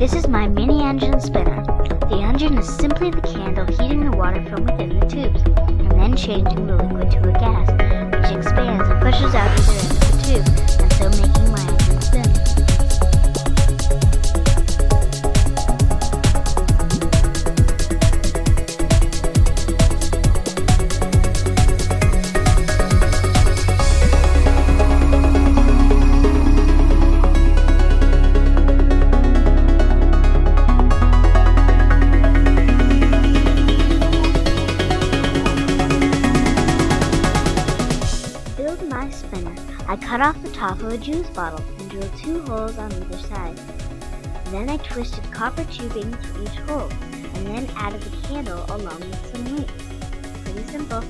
This is my mini engine spinner. The engine is simply the candle heating the water from within the tubes, and then changing the liquid to a gas, which expands and pushes out either end of the tube, and so making my engine spin. My spinner, I cut off the top of a juice bottle and drilled 2 holes on either side. Then I twisted copper tubing through each hole, and then added the candle along with some links. Pretty simple.